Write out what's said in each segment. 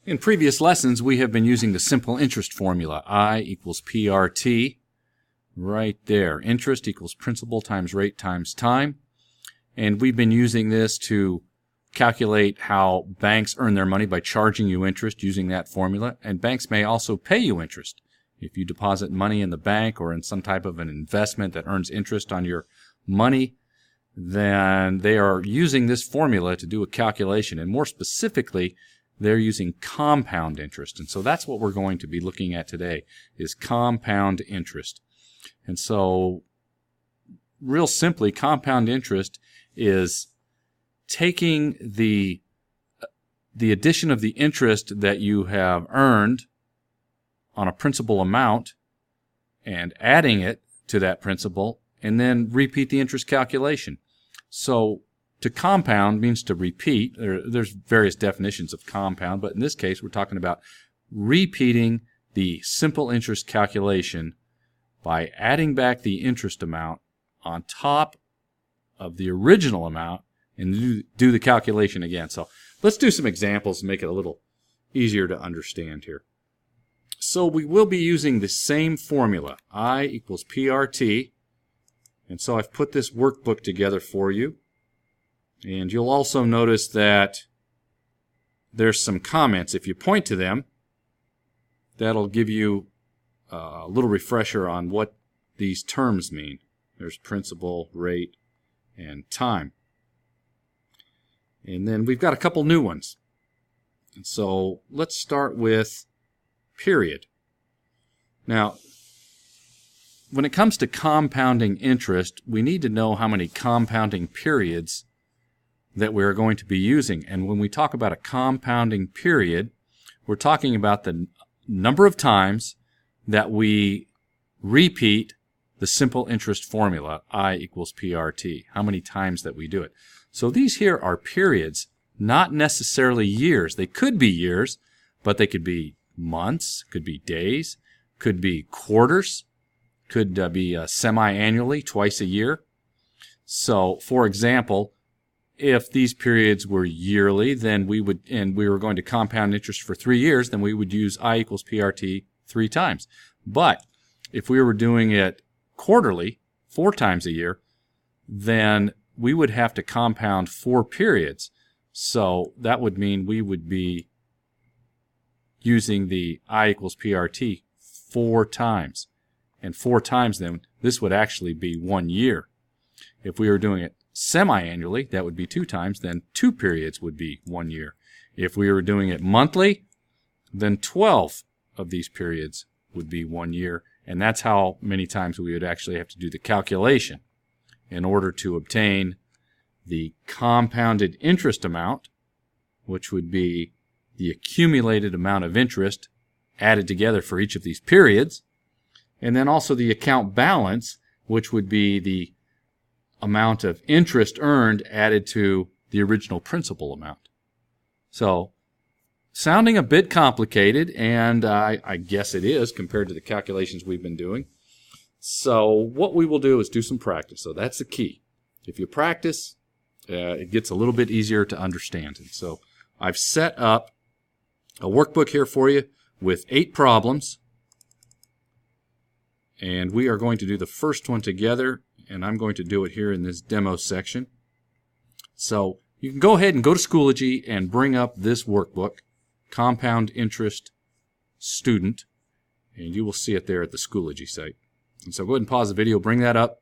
In previous lessons, we have been using the simple interest formula, I equals PRT, right there. Interest equals principal times rate times time. And we've been using this to calculate how banks earn their money by charging you interest using that formula. And banks may also pay you interest. If you deposit money in the bank or in some type of an investment that earns interest on your money, then they are using this formula to do a calculation. And more specifically, they're using compound interest. And so that's what we're going to be looking at today, is compound interest. And so, real simply, compound interest is taking the addition of the interest that you have earned on a principal amount and adding it to that principal, and then repeat the interest calculation. So to compound means to repeat. There's various definitions of compound, but in this case we're talking about repeating the simple interest calculation by adding back the interest amount on top of the original amount and do the calculation again. So let's do some examples to make it a little easier to understand here. So we will be using the same formula, I equals PRT. And so I've put this workbook together for you. And you'll also notice that there's some comments. If you point to them, that'll give you a little refresher on what these terms mean. There's principal, rate, and time. And then we've got a couple new ones. And so let's start with period. Now, when it comes to compounding interest, we need to know how many compounding periods that we're going to be using. And when we talk about a compounding period, we're talking about the number of times that we repeat the simple interest formula, I equals PRT, how many times that we do it. So these here are periods, not necessarily years. They could be years, but they could be months, could be days, could be quarters, could be semi-annually, twice a year. So, for example, if these periods were yearly, then we would, and we were going to compound interest for 3 years, then we would use I equals PRT 3 times. But if we were doing it quarterly, 4 times a year, then we would have to compound 4 periods. So that would mean we would be using the I equals PRT 4 times. And 4 times then, this would actually be 1 year. If we were doing it semi-annually, that would be 2 times, then 2 periods would be 1 year. If we were doing it monthly, then 12 of these periods would be 1 year. And that's how many times we would actually have to do the calculation in order to obtain the compounded interest amount, which would be the accumulated amount of interest added together for each of these periods, and then also the account balance, which would be the amount of interest earned added to the original principal amount. So, sounding a bit complicated, and I guess it is compared to the calculations we've been doing. So what we will do is do some practice. So that's the key. If you practice, it gets a little bit easier to understand. And so I've set up a workbook here for you with 8 problems. And we are going to do the first one together, and I'm going to do it here in this demo section. So you can go ahead and go to Schoology and bring up this workbook, Compound Interest Student, and you will see it there at the Schoology site. And so go ahead and pause the video, bring that up,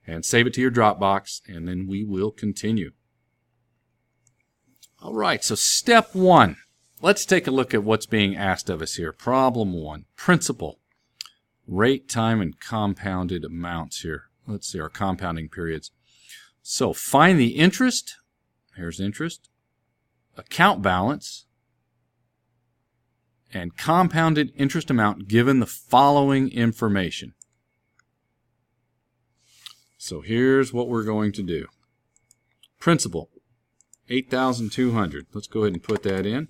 and save it to your Dropbox, and then we will continue. All right, so step 1. Let's take a look at what's being asked of us here. Problem 1, principal. Rate, time, and compounded amounts here. Let's see our compounding periods. So find the interest. Here's interest. Account balance. And compounded interest amount given the following information. So here's what we're going to do. Principal, $8,200. Let's go ahead and put that in.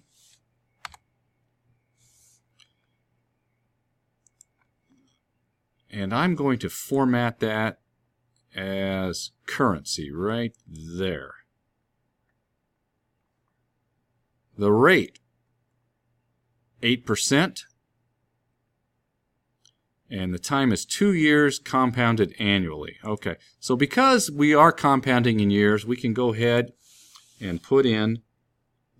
And I'm going to format that as currency right there. The rate 8%. And the time is 2 years compounded annually. Okay, so because we are compounding in years, we can go ahead and put in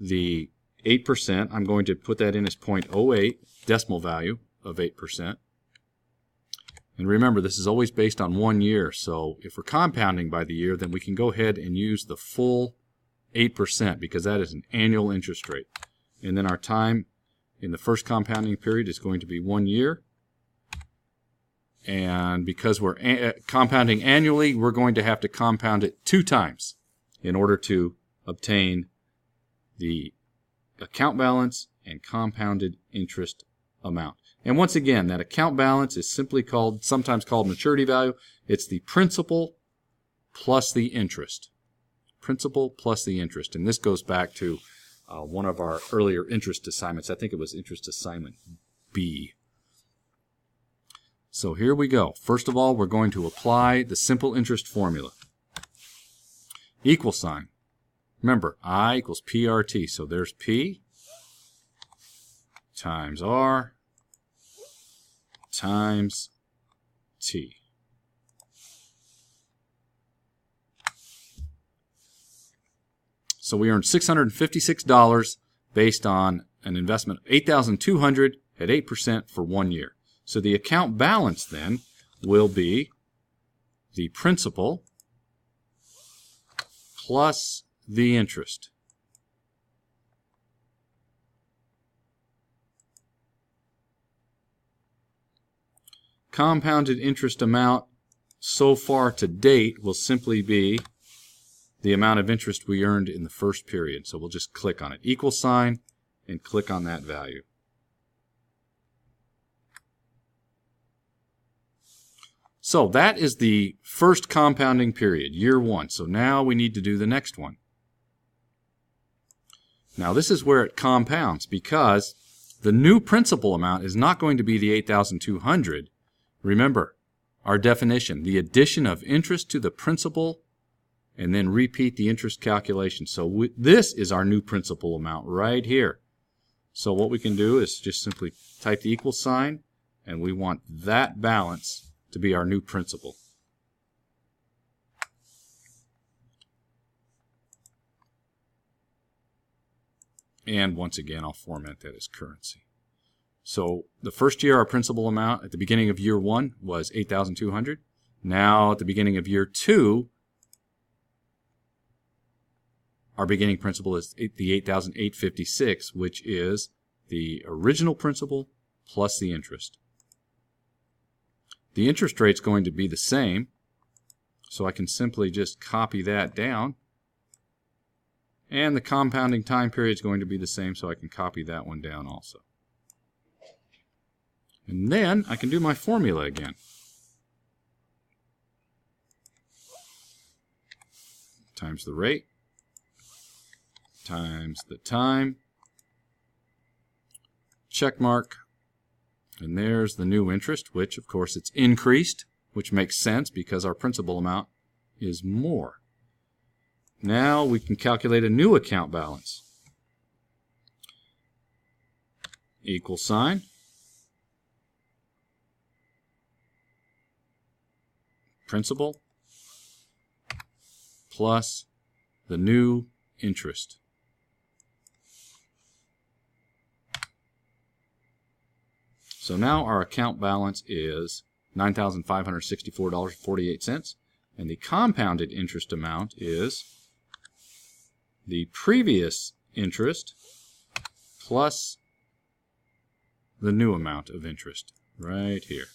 the 8%. I'm going to put that in as 0.08, decimal value of 8%. And remember, this is always based on 1 year. So if we're compounding by the year, then we can go ahead and use the full 8% because that is an annual interest rate. And then our time in the first compounding period is going to be 1 year. And because we're compounding annually, we're going to have to compound it 2 times in order to obtain the account balance and compounded interest amount. And once again, that account balance is simply called, sometimes called maturity value. It's the principal plus the interest. Principal plus the interest. And this goes back to one of our earlier interest assignments. I think it was interest assignment B. So here we go. First of all, we're going to apply the simple interest formula. Equal sign. Remember, I equals PRT. So there's P times R times T. So we earned $656 based on an investment of $8,200 at 8% for 1 year. So the account balance then will be the principal plus the interest. Compounded interest amount so far to date will simply be the amount of interest we earned in the first period. So we'll just click on it. Equal sign and click on that value. So that is the first compounding period, year 1. So now we need to do the next one. Now this is where it compounds because the new principal amount is not going to be the $8,200. Remember our definition, the addition of interest to the principal and then repeat the interest calculation. So this is our new principal amount right here. So what we can do is just simply type the equal sign, and we want that balance to be our new principal. And once again, I'll format that as currency. So the first year, our principal amount at the beginning of year 1 was $8,200. Now at the beginning of year 2, our beginning principal is the $8,856, which is the original principal plus the interest. The interest rate's going to be the same, so I can simply just copy that down. And the compounding time period is going to be the same, so I can copy that one down also. And then I can do my formula again. Times the rate, times the time, check mark, and there's the new interest, which of course it's increased, which makes sense because our principal amount is more. Now we can calculate a new account balance. Equal sign, principal plus the new interest. So now our account balance is $9,564.48, and the compounded interest amount is the previous interest plus the new amount of interest right here.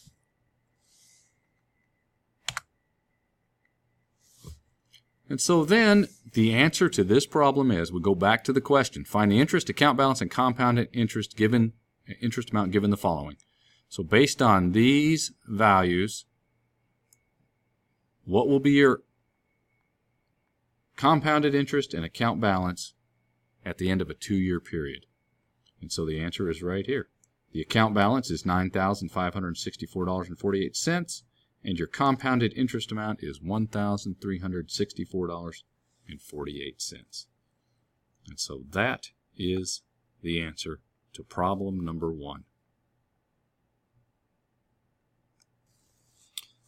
And so then the answer to this problem is, we go back to the question, find the interest, account balance, and compounded interest amount given the following. So based on these values, what will be your compounded interest and account balance at the end of a 2-year period? And so the answer is right here. The account balance is $9,564.48, and your compounded interest amount is $1,364.48. And so that is the answer to problem number 1.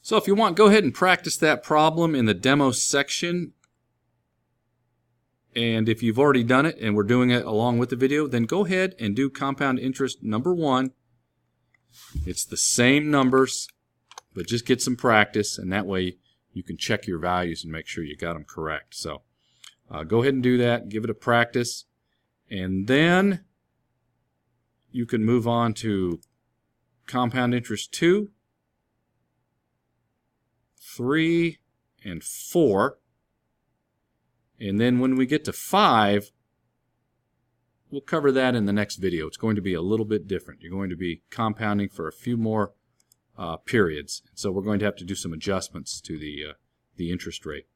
So if you want, go ahead and practice that problem in the demo section. And if you've already done it and we're doing it along with the video, then go ahead and do compound interest number 1. It's the same numbers, but just get some practice, and that way you can check your values and make sure you got them correct. So go ahead and do that, give it a practice, and then you can move on to compound interest 2, 3, and 4. And then when we get to 5, we'll cover that in the next video. It's going to be a little bit different. You're going to be compounding for a few more periods. So we're going to have to do some adjustments to the interest rate.